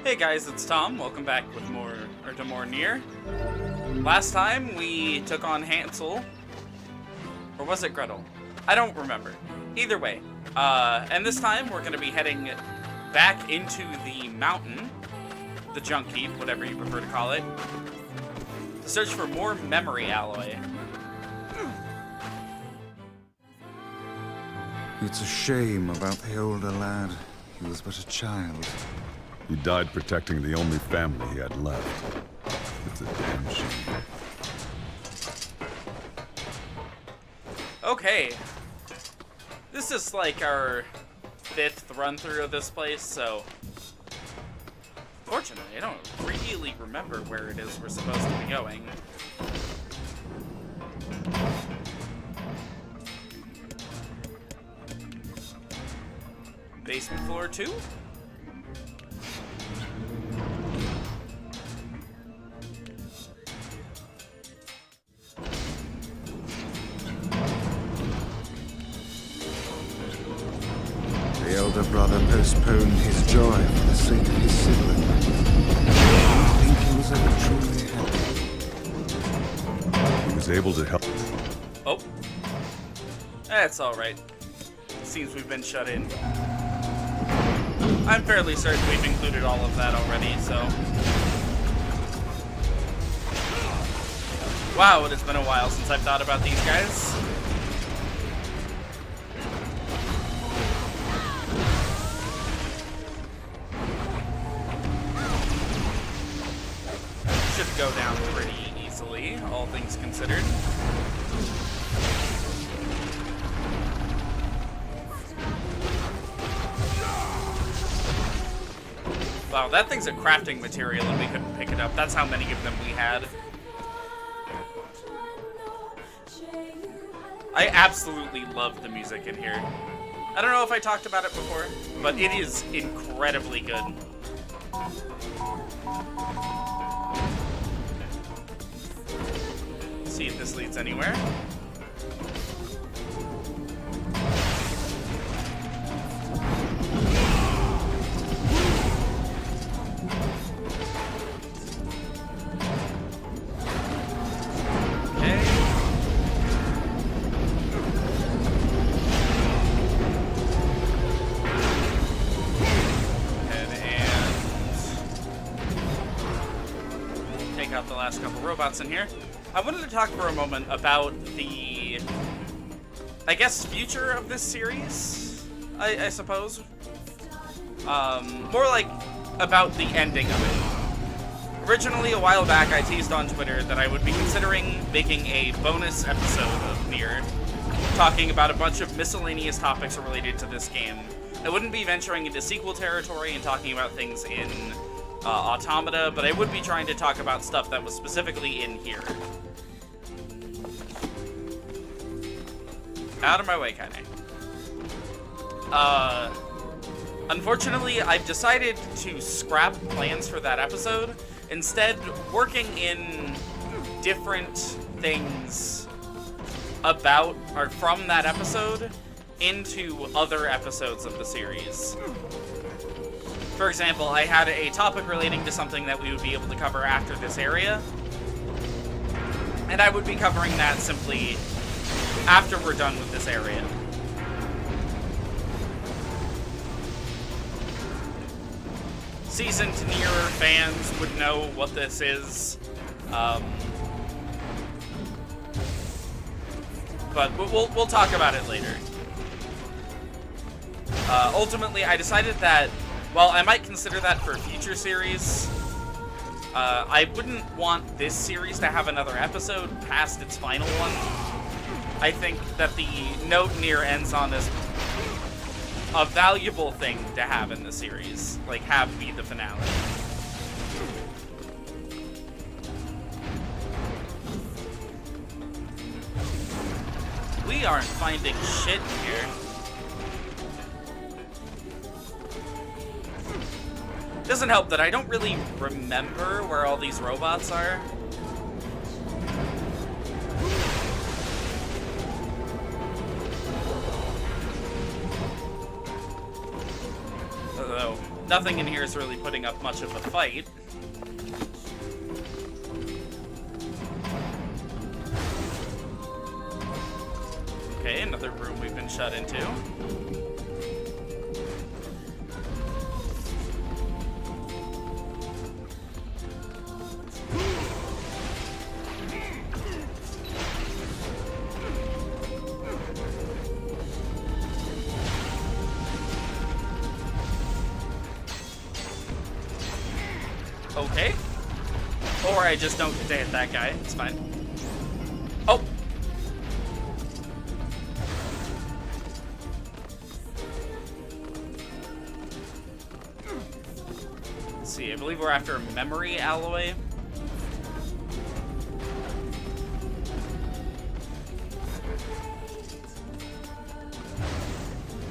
Hey guys, it's Tom. Welcome back with to more Nier. Last time we took on Hansel, or was it Gretel? I don't remember. Either way, and this time we're going to be heading back into the mountain, the junk heap, whatever you prefer to call it, to search for more memory alloy. It's a shame about the older lad. He was but a child. He died protecting the only family he had left. It's a damn shame. Okay. This is like our 5th run-through of this place, so... Fortunately, I don't really remember where it is we're supposed to be going. Basement floor 2? The elder brother postponed his joy for the sake of his sibling. I don't think he was ever truly happy. He was able to help. Oh. That's alright. Seems we've been shut in. I'm fairly certain we've included all of that already, so... Wow, it has been a while since I've thought about these guys. Should go down pretty easily, all things considered. Wow, that thing's a crafting material and we couldn't pick it up. That's how many of them we had. I absolutely love the music in here. I don't know if I talked about it before, but it is incredibly good. See if this leads anywhere. Out the last couple robots in here. I wanted to talk for a moment about the, I guess, future of this series, I suppose. More like about the ending of it. Originally, a while back, I teased on Twitter that I would be considering making a bonus episode of Nier, talking about a bunch of miscellaneous topics related to this game. I wouldn't be venturing into sequel territory and talking about things in Automata, but I would be trying to talk about stuff that was specifically in here. Out of my way, kinda. Unfortunately, I've decided to scrap plans for that episode, instead working in different things about, or from that episode, into other episodes of the series. For example, I had a topic relating to something that we would be able to cover after this area, and I would be covering that simply after we're done with this area. Seasoned Nier fans would know what this is, but we'll talk about it later. Ultimately, I decided that while I might consider that for a future series, I wouldn't want this series to have another episode past its final one. I think that the note Nier ends on is a valuable thing to have in the series. Like, have be the finale. We aren't finding shit here. Doesn't help that I don't really remember where all these robots are. Nothing in here is really putting up much of a fight. Okay, another room we've been shut into. Okay. Or I just don't get to hit that guy. It's fine. Oh! Let's see, I believe we're after a memory alloy.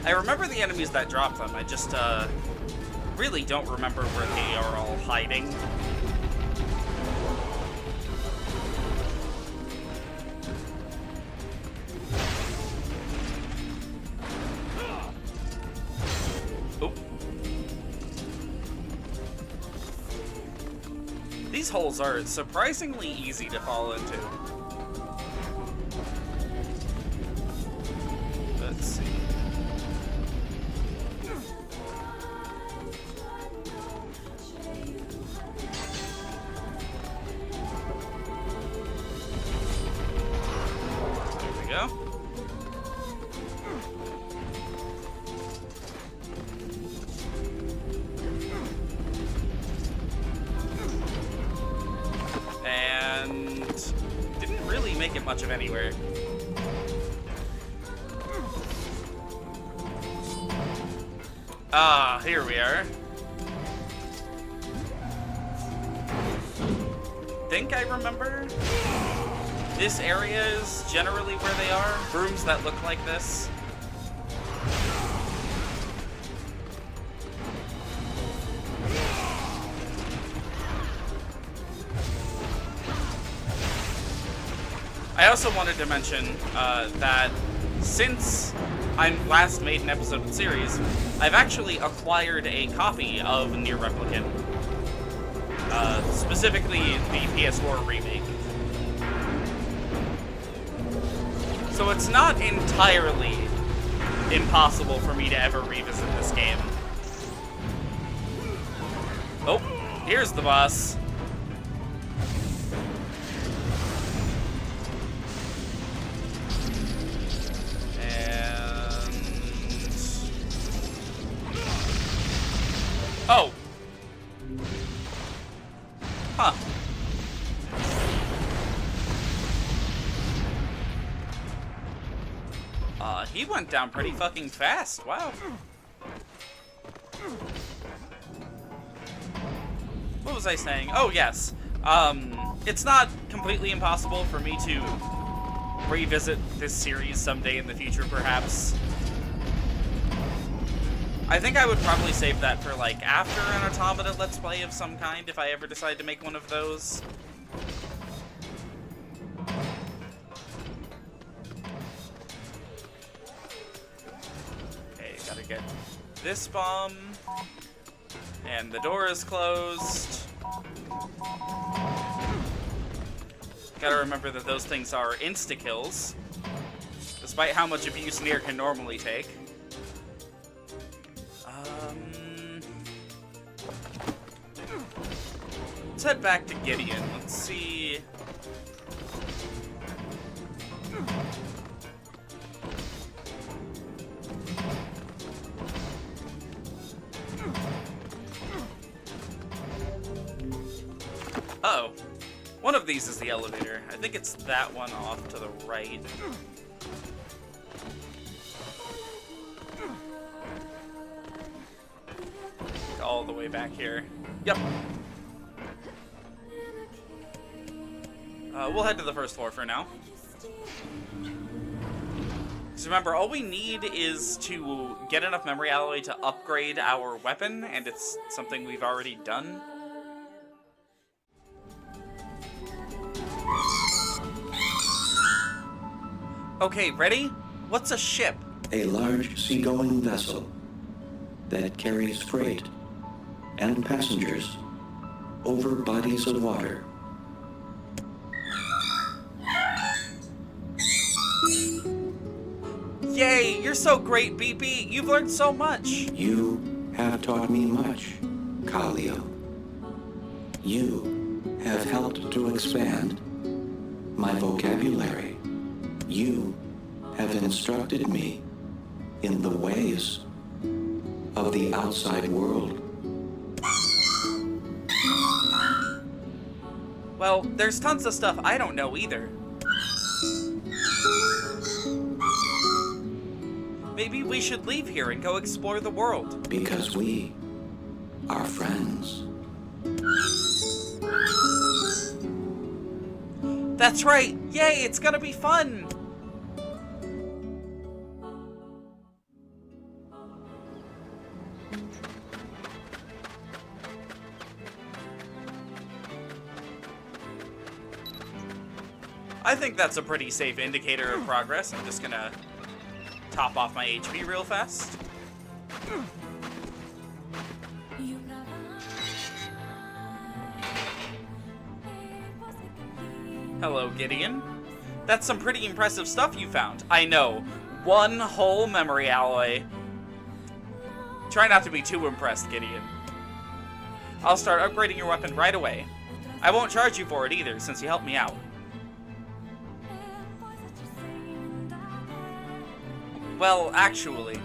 I remember the enemies that dropped them. I just, really don't remember where they are all hiding. Oh. These holes are surprisingly easy to fall into. Let's see. Go. And didn't really make it much of anywhere. Ah, here we are. Think I remember? This area is generally where they are. Rooms that look like this. I also wanted to mention that since I last made an episode of the series, I've actually acquired a copy of Nier Replicant. Specifically the PS4 remake. So it's not entirely impossible for me to ever revisit this game. Oh, here's the boss. And... oh. Huh. He went down pretty fucking fast. Wow. What was I saying? Oh, yes. It's not completely impossible for me to revisit this series someday in the future, perhaps. I think I would probably save that for, like, after an Automata Let's Play of some kind, if I ever decide to make one of those. Gotta get this bomb. And the door is closed. Gotta remember that those things are insta-kills, despite how much abuse Nier can normally take. Let's head back to Gideon. Let's see... oh, one of these is the elevator. I think it's that one off to the right. All the way back here. Yep. We'll head to the first floor for now. So remember, all we need is to get enough memory alloy to upgrade our weapon, and it's something we've already done. Okay, ready? What's a ship? A large seagoing vessel that carries freight and passengers over bodies of water. Yay, you're so great, BP. You've learned so much. You have taught me much, Khalil. You have helped to expand my vocabulary. You have instructed me in the ways of the outside world. Well, there's tons of stuff I don't know either. Maybe we should leave here and go explore the world. Because we are friends. That's right! Yay, it's gonna be fun! I think that's a pretty safe indicator of progress. I'm just gonna top off my HP real fast. Hello, Gideon. That's some pretty impressive stuff you found. I know. One whole memory alloy. Try not to be too impressed, Gideon. I'll start upgrading your weapon right away. I won't charge you for it either, since you helped me out. Well, actually,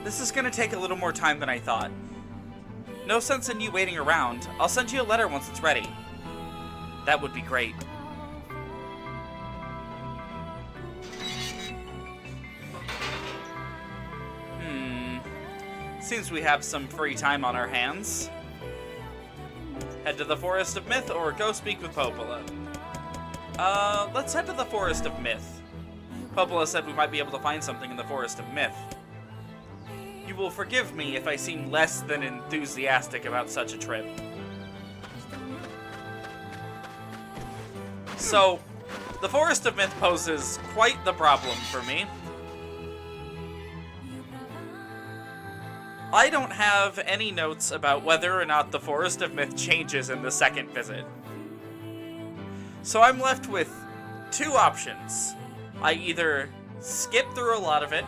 this is gonna take a little more time than I thought. No sense in you waiting around. I'll send you a letter once it's ready. That would be great. Seems we have some free time on our hands. Head to the Forest of Myth or go speak with Popola. Let's head to the Forest of Myth. Popola said we might be able to find something in the Forest of Myth. You will forgive me if I seem less than enthusiastic about such a trip. So, the Forest of Myth poses quite the problem for me. I don't have any notes about whether or not the Forest of Myth changes in the second visit. So I'm left with two options. I either skip through a lot of it,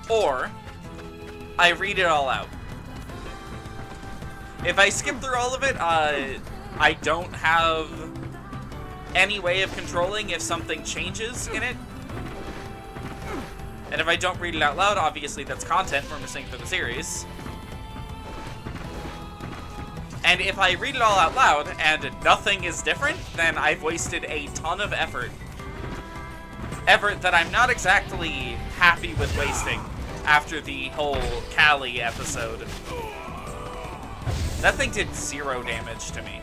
or I read it all out. If I skip through all of it, I don't have any way of controlling if something changes in it. And if I don't read it out loud, obviously that's content we're missing for the series. And if I read it all out loud and nothing is different, then I've wasted a ton of effort. Effort that I'm not exactly happy with wasting after the whole Callie episode. That thing did 0 damage to me.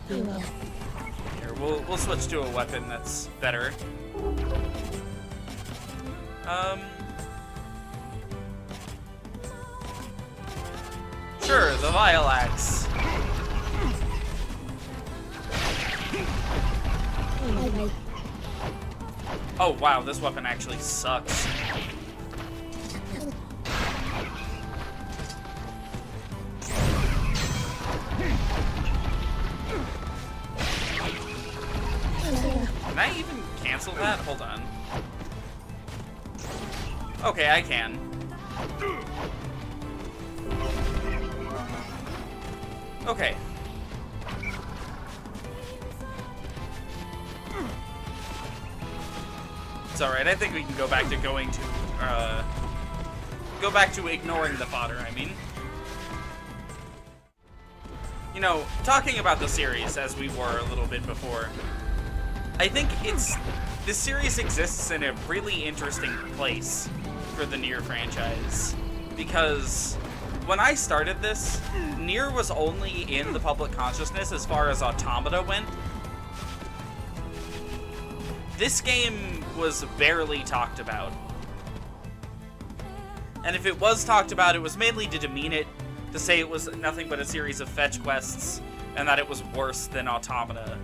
Here, we'll switch to a weapon that's better. Sure, the Vile Axe. Oh wow, this weapon actually sucks. Can I even cancel that? Hold on. Okay, I can. Okay. It's alright, I think we can go back to go back to ignoring the fodder, I mean. You know, talking about the series as we were a little bit before, I think this series exists in a really interesting place for the Nier franchise. Because when I started this, Nier was only in the public consciousness as far as Automata went. This game was barely talked about. And if it was talked about, it was mainly to demean it, to say it was nothing but a series of fetch quests, and that it was worse than Automata.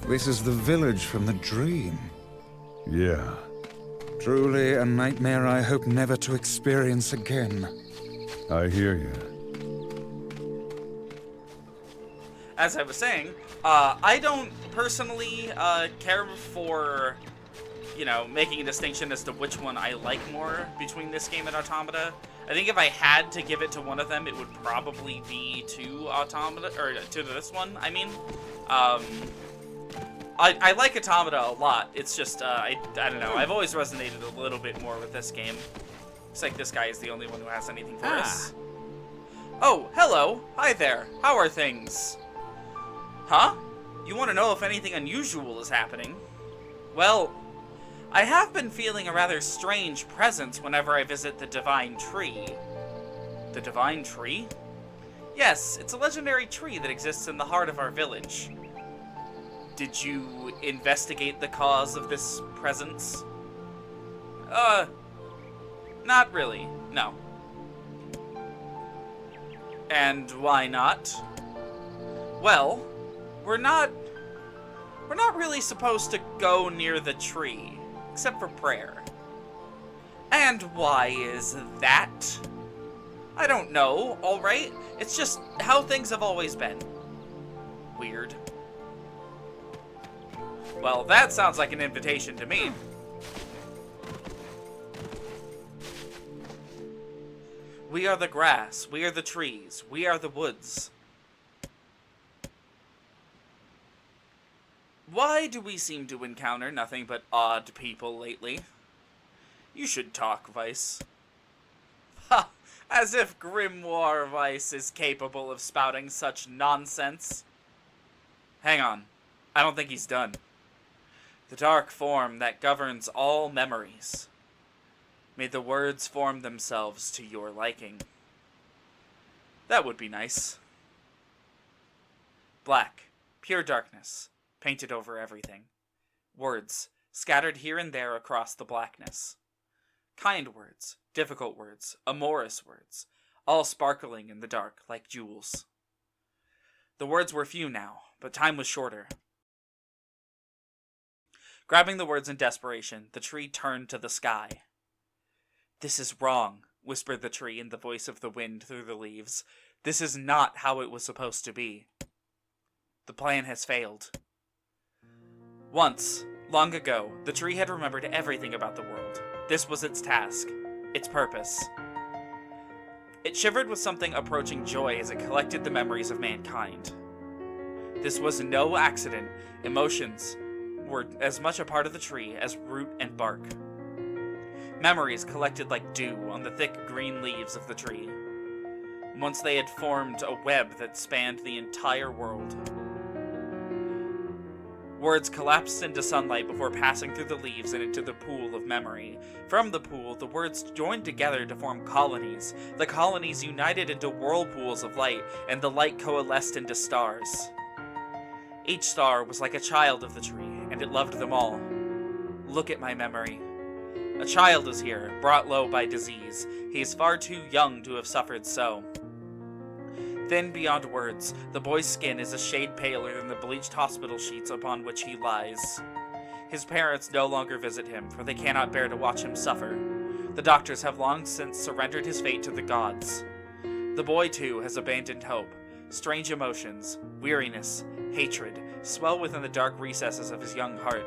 This is the village from the dream. Yeah, Truly a nightmare I hope never to experience again. I hear you. As I was saying, I don't personally care for, making a distinction as to which one I like more between this game and Automata. I think if I had to give it to one of them, it would probably be to Automata, or to this one, I mean. I like Automata a lot. It's just, I don't know. I've always resonated a little bit more with this game. Looks like this guy is the only one who has anything for us. Oh, hello. Hi there. How are things? Huh? You want to know if anything unusual is happening? Well, I have been feeling a rather strange presence whenever I visit the Divine Tree. The Divine Tree? Yes, it's a legendary tree that exists in the heart of our village. Did you investigate the cause of this presence? Not really, no. And why not? Well, we're not really supposed to go near the tree, except for prayer. And why is that? I don't know, alright? It's just how things have always been. Weird. Well, that sounds like an invitation to me. We are the grass, we are the trees, we are the woods. Why do we seem to encounter nothing but odd people lately? You should talk, Vice. Ha! As if Grimoire Vice is capable of spouting such nonsense. Hang on. I don't think he's done. The dark form that governs all memories. May the words form themselves to your liking. That would be nice. Black, pure darkness, painted over everything. Words, scattered here and there across the blackness. Kind words, difficult words, amorous words, all sparkling in the dark like jewels. The words were few now, but time was shorter. Grabbing the words in desperation, the tree turned to the sky. This is wrong, whispered the tree in the voice of the wind through the leaves. This is not how it was supposed to be. The plan has failed. Once, long ago, the tree had remembered everything about the world. This was its task, its purpose. It shivered with something approaching joy as it collected the memories of mankind. This was no accident. Emotions were as much a part of the tree as root and bark. Memories collected like dew on the thick green leaves of the tree. Once they had formed a web that spanned the entire world. Words collapsed into sunlight before passing through the leaves and into the pool of memory. From the pool, the words joined together to form colonies. The colonies united into whirlpools of light, and the light coalesced into stars. Each star was like a child of the tree, and it loved them all. Look at my memory. A child is here, brought low by disease. He is far too young to have suffered so. Thin beyond words, the boy's skin is a shade paler than the bleached hospital sheets upon which he lies. His parents no longer visit him, for they cannot bear to watch him suffer. The doctors have long since surrendered his fate to the gods. The boy, too, has abandoned hope. Strange emotions, weariness, hatred, swell within the dark recesses of his young heart.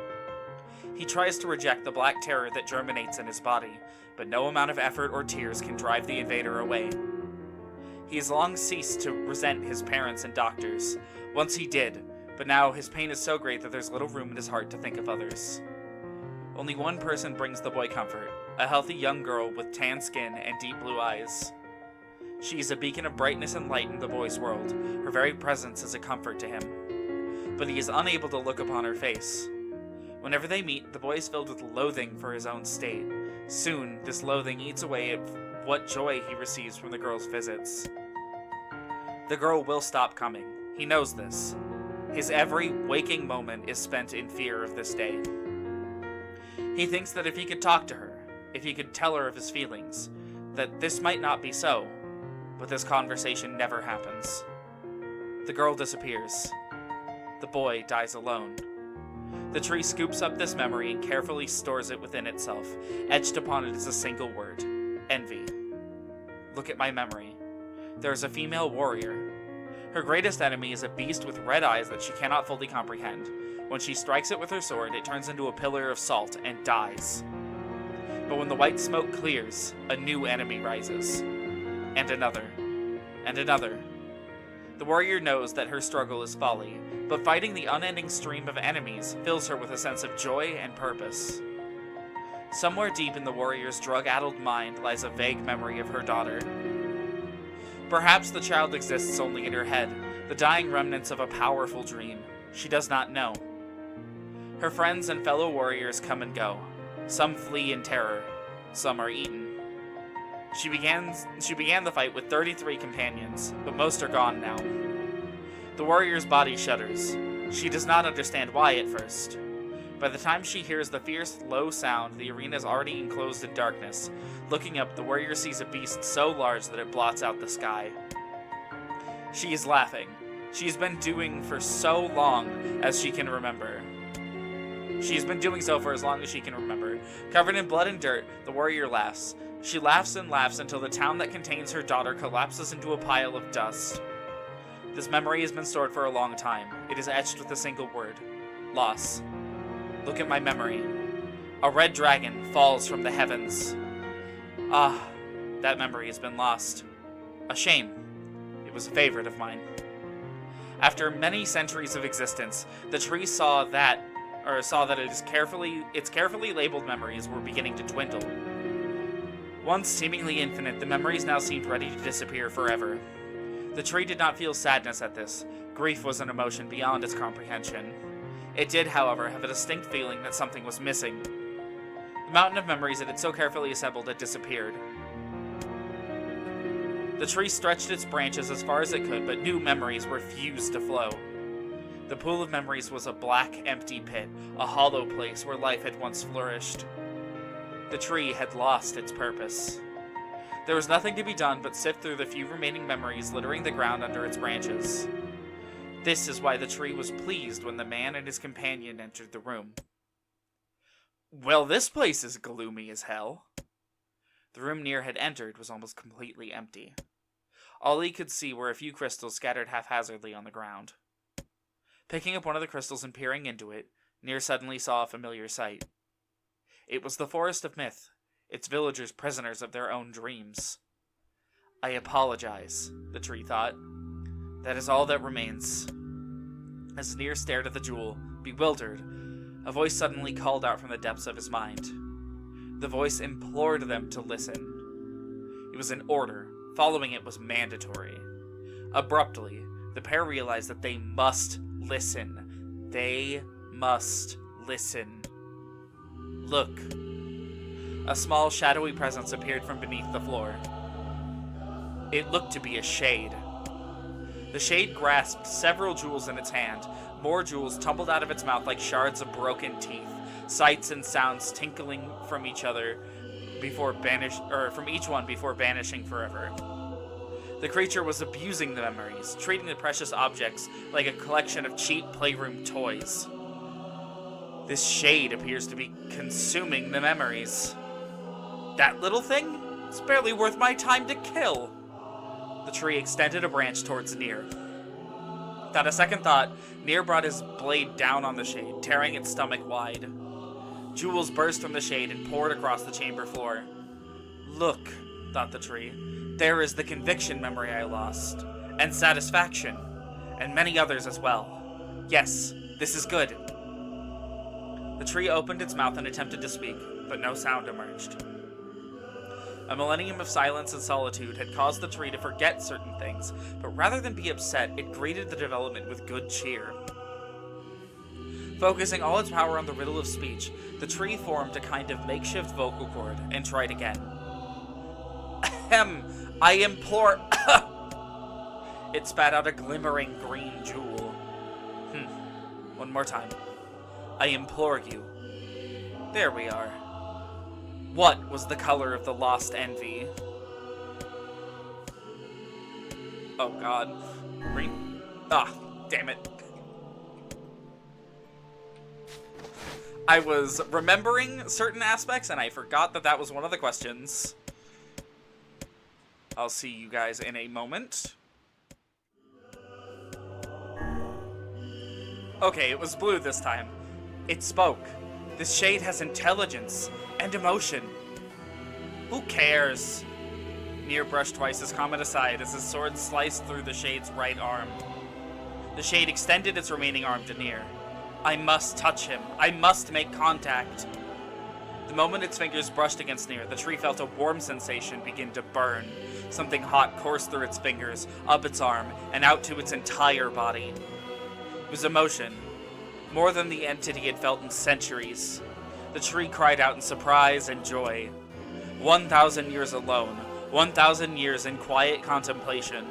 He tries to reject the black terror that germinates in his body, but no amount of effort or tears can drive the invader away. He has long ceased to resent his parents and doctors. Once he did, but now his pain is so great that there's little room in his heart to think of others. Only one person brings the boy comfort, a healthy young girl with tan skin and deep blue eyes. She is a beacon of brightness and light in the boy's world. Her very presence is a comfort to him. But he is unable to look upon her face. Whenever they meet, the boy is filled with loathing for his own state. Soon, this loathing eats away at what joy he receives from the girl's visits. The girl will stop coming. He knows this. His every waking moment is spent in fear of this day. He thinks that if he could talk to her, if he could tell her of his feelings, that this might not be so, but this conversation never happens. The girl disappears. The boy dies alone. The tree scoops up this memory and carefully stores it within itself. Etched upon it is a single word: envy. Look at my memory. There is a female warrior. Her greatest enemy is a beast with red eyes that she cannot fully comprehend. When she strikes it with her sword, it turns into a pillar of salt and dies. But when the white smoke clears, a new enemy rises. And another. And another. The warrior knows that her struggle is folly, but fighting the unending stream of enemies fills her with a sense of joy and purpose. Somewhere deep in the warrior's drug-addled mind lies a vague memory of her daughter. Perhaps the child exists only in her head, the dying remnants of a powerful dream. She does not know. Her friends and fellow warriors come and go. Some flee in terror. Some are eaten. She began the fight with 33 companions, but most are gone now. The warrior's body shudders. She does not understand why at first. By the time she hears the fierce, low sound, the arena is already enclosed in darkness. Looking up, the warrior sees a beast so large that it blots out the sky. She is laughing. She has been doing for so long as she can remember. She has been doing so for as long as she can remember. Covered in blood and dirt, the warrior laughs. She laughs and laughs until the town that contains her daughter collapses into a pile of dust. This memory has been stored for a long time. It is etched with a single word: loss. Look at my memory. A red dragon falls from the heavens. Ah, that memory has been lost. A shame. It was a favorite of mine. After many centuries of existence, the tree saw that its carefully labeled memories were beginning to dwindle. Once seemingly infinite, the memories now seemed ready to disappear forever. The tree did not feel sadness at this. Grief was an emotion beyond its comprehension. It did, however, have a distinct feeling that something was missing. The mountain of memories it had so carefully assembled had disappeared. The tree stretched its branches as far as it could, but new memories refused to flow. The pool of memories was a black, empty pit, a hollow place where life had once flourished. The tree had lost its purpose. There was nothing to be done but sift through the few remaining memories littering the ground under its branches. This is why the tree was pleased when the man and his companion entered the room. Well, this place is gloomy as hell. The room Nier had entered was almost completely empty. All he could see were a few crystals scattered haphazardly on the ground. Picking up one of the crystals and peering into it, Nier suddenly saw a familiar sight. It was the Forest of Myth, its villagers prisoners of their own dreams. I apologize, the tree thought. That is all that remains. As Nier stared at the jewel, bewildered, a voice suddenly called out from the depths of his mind. The voice implored them to listen. It was an order. Following it was mandatory. Abruptly, the pair realized that they must listen. They must listen. Look. A small, shadowy presence appeared from beneath the floor. It looked to be a shade. The shade grasped several jewels in its hand. More jewels tumbled out of its mouth like shards of broken teeth, sights and sounds tinkling from each one before vanishing forever. The creature was abusing the memories, treating the precious objects like a collection of cheap playroom toys. This shade appears to be consuming the memories. That little thing? It's barely worth my time to kill. The tree extended a branch towards Nier. Without a second thought, Nier brought his blade down on the shade, tearing its stomach wide. Jewels burst from the shade and poured across the chamber floor. Look, thought the tree, there is the conviction memory I lost, and satisfaction, and many others as well. Yes, this is good. The tree opened its mouth and attempted to speak, but no sound emerged. A millennium of silence and solitude had caused the tree to forget certain things, but rather than be upset, it greeted the development with good cheer. Focusing all its power on the riddle of speech, the tree formed a kind of makeshift vocal cord and tried again. Ahem, I implore... It spat out a glimmering green jewel. One more time. I implore you. There we are. What was the color of the lost envy? Oh god. Green. Ah, damn it. I was remembering certain aspects, and I forgot that that was one of the questions. I'll see you guys in a moment. Okay, it was blue this time. It spoke. This shade has intelligence and emotion. Who cares? Nier brushed twice his comment aside as his sword sliced through the shade's right arm. The shade extended its remaining arm to Nier. I must touch him. I must make contact. The moment its fingers brushed against Nier, the tree felt a warm sensation begin to burn. Something hot coursed through its fingers, up its arm, and out to its entire body. It was emotion, more than the entity it felt in centuries. The tree cried out in surprise and joy. 1,000 years alone, 1,000 years in quiet contemplation.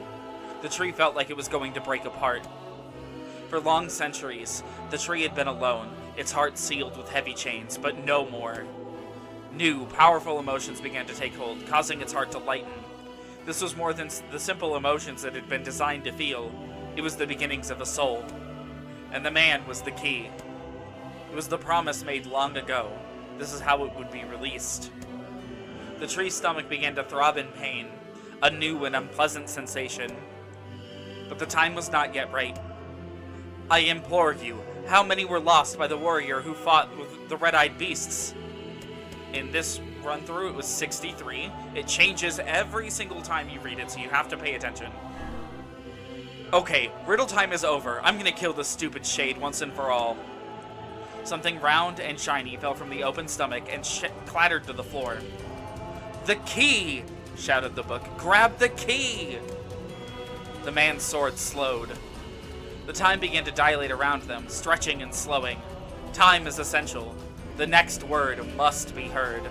The tree felt like it was going to break apart. For long centuries, the tree had been alone, its heart sealed with heavy chains, but no more. New, powerful emotions began to take hold, causing its heart to lighten. This was more than the simple emotions it had been designed to feel. It was the beginnings of a soul. And the man was the key. It was the promise made long ago. This is how it would be released. The tree's stomach began to throb in pain, a new and unpleasant sensation. But the time was not yet right. I implore you, how many were lost by the warrior who fought with the red-eyed beasts? In this run-through, it was 63. It changes every single time you read it, so you have to pay attention. Okay, riddle time is over. I'm gonna kill this stupid shade once and for all. Something round and shiny fell from the open stomach and clattered to the floor. The key! Shouted the book. Grab the key! The man's sword slowed. The time began to dilate around them, stretching and slowing. Time is essential. The next word must be heard.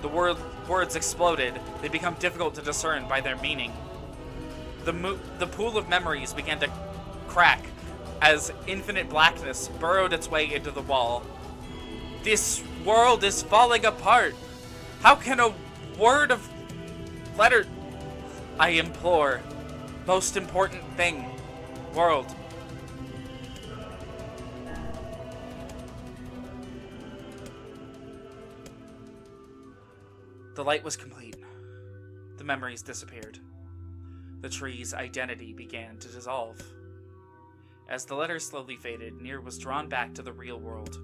The words exploded. They become difficult to discern by their meaning. The pool of memories began to crack as infinite blackness burrowed its way into the wall. This world is falling apart. How can a word of letter... I implore. Most important thing. World. The light was complete. The memories disappeared. The tree's identity began to dissolve. As the letters slowly faded, Nier was drawn back to the real world.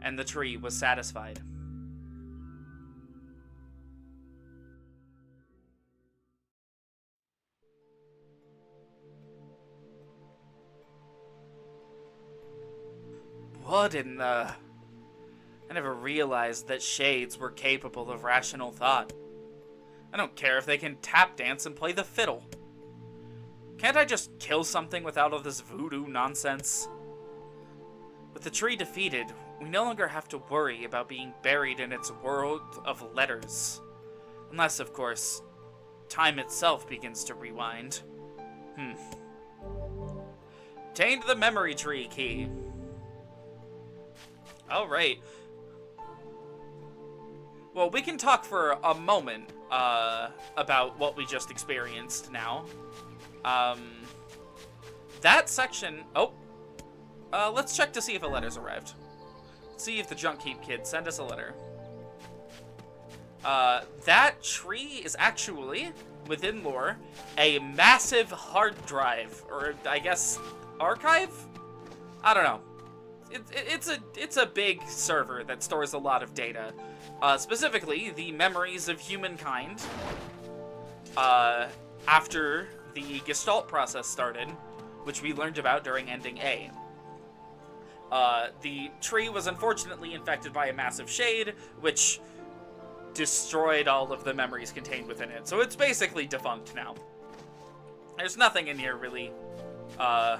And the tree was satisfied. What in the... I never realized that shades were capable of rational thought. I don't care if they can tap dance and play the fiddle. Can't I just kill something without all this voodoo nonsense? With the tree defeated, we no longer have to worry about being buried in its world of letters. Unless, of course, time itself begins to rewind. Obtained the memory tree key. Alright. Well, we can talk for a moment about what we just experienced now. That section... Oh. Let's check to see if a letter's arrived. Let's see if the Junk Heap kids send us a letter. That tree is actually, within lore, a massive hard drive. Or, I guess, archive? I don't know. It's a big server that stores a lot of data. Specifically, the memories of humankind after the Gestalt process started, which we learned about during Ending A. The tree was unfortunately infected by a massive shade, which destroyed all of the memories contained within it. So it's basically defunct now. There's nothing in here really to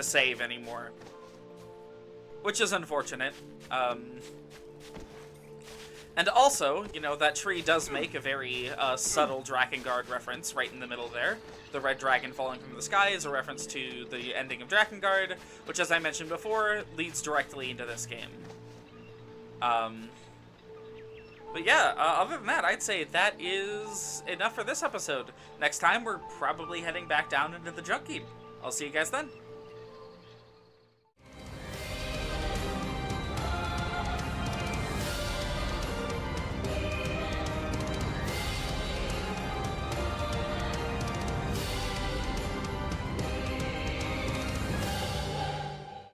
save anymore, which is unfortunate. And also, you know, that tree does make a very subtle Drakengard reference right in the middle there. The red dragon falling from the sky is a reference to the ending of Drakengard, which, as I mentioned before, leads directly into this game. But yeah, other than that, I'd say that is enough for this episode. Next time, we're probably heading back down into the Junk Heap. I'll see you guys then.